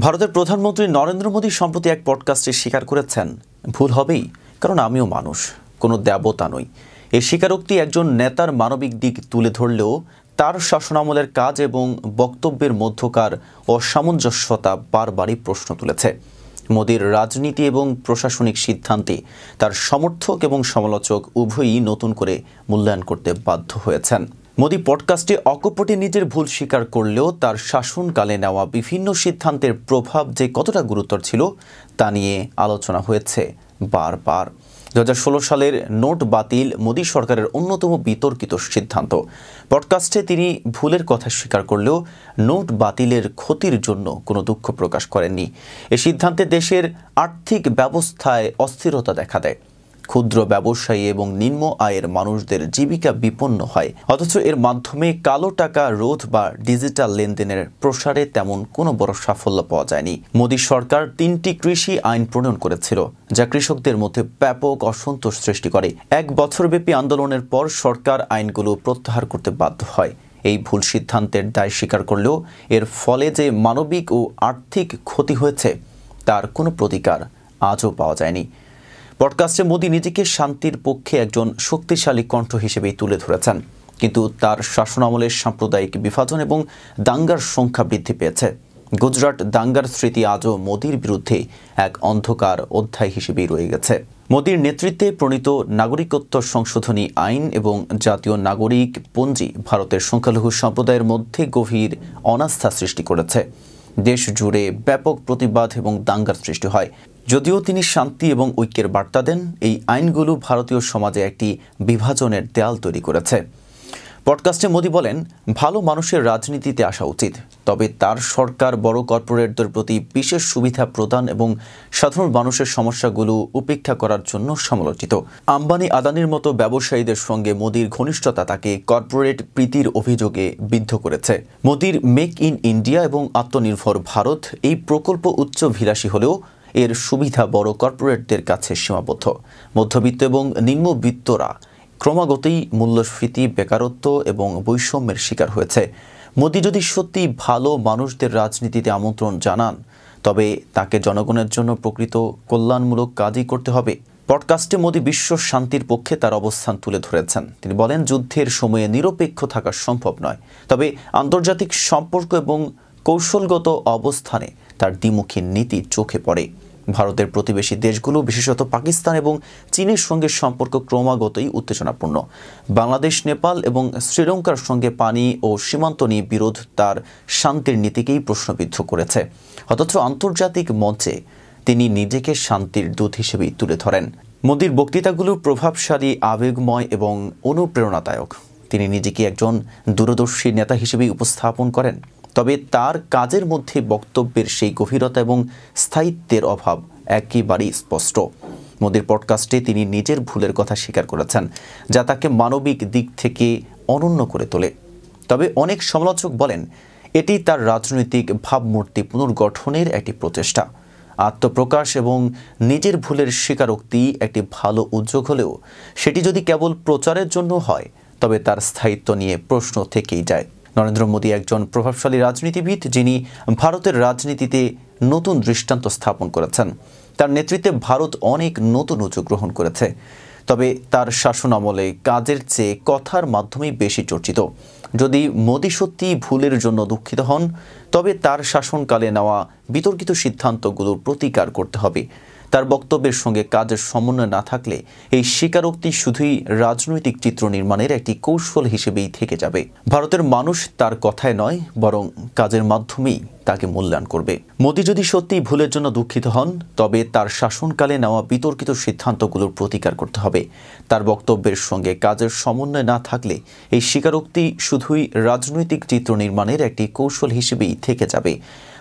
ভারতের প্রধানমন্ত্রী নরেন্দ্র মোদী সম্প্রতি এক পডকাস্টে স্বীকার করেছেন, ভুল হবেই, কারণ আমিও মানুষ, কোনো দেবতা নই। এই স্বীকারোক্তি একজন নেতার মানবিক দিক তুলে ধরলেও তার শাসনামলের কাজ এবং বক্তব্যের মধ্যকার অসামঞ্জস্যতা বারবারই প্রশ্ন তুলেছে। মোদীর রাজনীতি এবং প্রশাসনিক সিদ্ধান্তে তার সমর্থক এবং সমালোচক উভয়ই নতুন করে মূল্যায়ন করতে বাধ্য হয়েছেন। মোদী পডকাস্টে অকপটে নিজের ভুল স্বীকার করলেও তার শাসনকালে নেওয়া বিভিন্ন সিদ্ধান্তের প্রভাব যে কতটা গুরুতর ছিল তা নিয়ে আলোচনা হয়েছে বারবার। 2016 সালের নোট বাতিল মোদী সরকারের অন্যতম বিতর্কিত সিদ্ধান্ত। পডকাস্টে তিনি ভুলের কথা স্বীকার করলেও নোট বাতিলের ক্ষতির জন্য কোনো দুঃখ প্রকাশ করেননি। এ সিদ্ধান্তে দেশের আর্থিক ব্যবস্থায় অস্থিরতা দেখা দেয়, ক্ষুদ্র ব্যবসায়ী এবং নিম্ন আয়ের মানুষদের জীবিকা বিপন্ন হয়। অথচ এর মাধ্যমে কালো টাকা রোধ বা ডিজিটাল লেনদেনের প্রসারে তেমন কোনো বড় সাফল্য পাওয়া যায়নি। মোদী সরকার 3টি কৃষি আইন প্রণয়ন করেছিল, যা কৃষকদের মধ্যে ব্যাপক অসন্তোষ সৃষ্টি করে। 1 বছরব্যাপী আন্দোলনের পর সরকার আইনগুলো প্রত্যাহার করতে বাধ্য হয়। এই ভুল সিদ্ধান্তের দায় স্বীকার করলেও এর ফলে যে মানবিক ও আর্থিক ক্ষতি হয়েছে তার কোনো প্রতিকার আজও পাওয়া যায়নি। পডকাস্টে মোদী নিজেকে শান্তির পক্ষে একজন শক্তিশালী কণ্ঠ হিসেবেই তুলে ধরেছেন, কিন্তু তার শাসনামলের সাম্প্রদায়িক বিভাজন এবং দাঙ্গার সংখ্যা বৃদ্ধি পেয়েছে। গুজরাট দাঙ্গার স্মৃতি আজও মোদীর বিরুদ্ধে এক অন্ধকার অধ্যায় হিসেবেই রয়ে গেছে। মোদীর নেতৃত্বে প্রণীত নাগরিকত্ব সংশোধনী আইন এবং জাতীয় নাগরিক পঞ্জি ভারতের সংখ্যালঘু সম্প্রদায়ের মধ্যে গভীর অনাস্থা সৃষ্টি করেছে। দেশ জুড়ে ব্যাপক প্রতিবাদ এবং দাঙ্গার সৃষ্টি হয়। যদিও তিনি শান্তি এবং ঐক্যের বার্তা দেন, এই আইনগুলো ভারতীয় সমাজে একটি বিভাজনের দেয়াল তৈরি করেছে। পডকাস্টে মোদী বলেন, ভালো মানুষের রাজনীতিতে আসা উচিত, তবে তার সরকার বড় কর্পোরেটদের প্রতি বিশেষ সুবিধা প্রদান এবং সাধারণ মানুষের সমস্যাগুলো উপেক্ষা করার জন্য সমালোচিত। আম্বানি আদানির মতো ব্যবসায়ীদের সঙ্গে মোদীর ঘনিষ্ঠতা তাকে কর্পোরেট প্রীতির অভিযোগে বিদ্ধ করেছে। মোদীর মেক ইন ইন্ডিয়া এবং আত্মনির্ভর ভারত এই প্রকল্প উচ্চভিলাষী হলেও এর সুবিধা বড় কর্পোরেটদের কাছে সীমাবদ্ধ। মধ্যবিত্ত এবং নিম্নবিত্তরা ক্রমাগতই মূল্যস্ফীতি, বেকারত্ব এবং বৈষম্যের শিকার হয়েছে। মোদী যদি সত্যি ভালো মানুষদের রাজনীতিতে আমন্ত্রণ জানান, তবে তাকে জনগণের জন্য প্রকৃত কল্যাণমূলক কাজই করতে হবে। পডকাস্টে মোদী বিশ্ব শান্তির পক্ষে তার অবস্থান তুলে ধরেছেন। তিনি বলেন, যুদ্ধের সময়ে নিরপেক্ষ থাকা সম্ভব নয়, তবে আন্তর্জাতিক সম্পর্ক এবং কৌশলগত অবস্থানে তার দ্বিমুখী নীতি চোখে পড়ে। ভারতের প্রতিবেশী দেশগুলো, বিশেষত পাকিস্তান এবং চীনের সঙ্গে সম্পর্ক ক্রমাগতই উত্তেজনাপূর্ণ। বাংলাদেশ, নেপাল এবং শ্রীলঙ্কার সঙ্গে পানি ও সীমান্ত নিয়ে বিরোধ তার শান্তির নীতিকেই প্রশ্নবিদ্ধ করেছে। অথচ আন্তর্জাতিক মঞ্চে তিনি নিজেকে শান্তির দূত হিসেবেই তুলে ধরেন। মোদীর বক্তৃতাগুলো প্রভাবশালী, আবেগময় এবং অনুপ্রেরণাদায়ক। তিনি নিজেকে একজন দূরদর্শী নেতা হিসেবেই উপস্থাপন করেন, তবে তার কাজের মধ্যে বক্তব্যের সেই গভীরতা এবং স্থায়িত্বের অভাব একেবারেই স্পষ্ট। মোদীর পডকাস্টে তিনি নিজের ভুলের কথা স্বীকার করেছেন, যা তাকে মানবিক দিক থেকে অনন্য করে তোলে। তবে অনেক সমালোচক বলেন, এটি তার রাজনৈতিক ভাবমূর্তি পুনর্গঠনের একটি প্রচেষ্টা। আত্মপ্রকাশ এবং নিজের ভুলের স্বীকারোক্তি একটি ভালো উদ্যোগ হলেও সেটি যদি কেবল প্রচারের জন্য হয়, তবে তার স্থায়িত্ব নিয়ে প্রশ্ন থেকেই যায়। নরেন্দ্র মোদী একজন প্রভাবশালী রাজনীতিবিদ, যিনি ভারতের রাজনীতিতে নতুন দৃষ্টান্ত স্থাপন করেছেন। তার নেতৃত্বে ভারত অনেক নতুন উদ্যোগ গ্রহণ করেছে, তবে তার শাসন আমলে কাজের চেয়ে কথার মাধ্যমেই বেশি চর্চিত। যদি মোদী সত্যি ভুলের জন্য দুঃখিত হন, তবে তার শাসনকালে নেওয়া বিতর্কিত সিদ্ধান্তগুলোর প্রতিকার করতে হবে। তার বক্তব্যের সঙ্গে কাজের সমন্বয় না থাকলে এই স্বীকারোক্তি শুধুই রাজনৈতিক চিত্র নির্মাণের একটি কৌশল হিসেবেই থেকে যাবে। ভারতের মানুষ তার কথায় নয়, বরং কাজের মাধ্যমেই তাকে মূল্যায়ন করবে। মোদী যদি সত্যিই ভুলের জন্য দুঃখিত হন, তবে তার শাসনকালে নেওয়া বিতর্কিত সিদ্ধান্তগুলোর প্রতিকার করতে হবে। তার বক্তব্যের সঙ্গে কাজের সমন্বয় না থাকলে এই স্বীকারোক্তি শুধুই রাজনৈতিক চিত্র নির্মাণের একটি কৌশল হিসেবেই থেকে যাবে।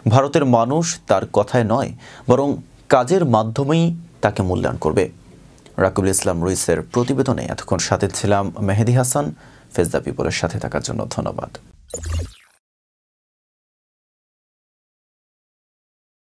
ভারতের মানুষ তার কথায় নয়, বরং কাজের মাধ্যমেই তাকে মূল্যায়ন করবে। রাকিবুল ইসলাম রুইসের প্রতিবেদনে এতক্ষণ সাথে ছিলাম মেহেদি হাসান। ফেজ দ্য পিপলের সাথে থাকার জন্য ধন্যবাদ।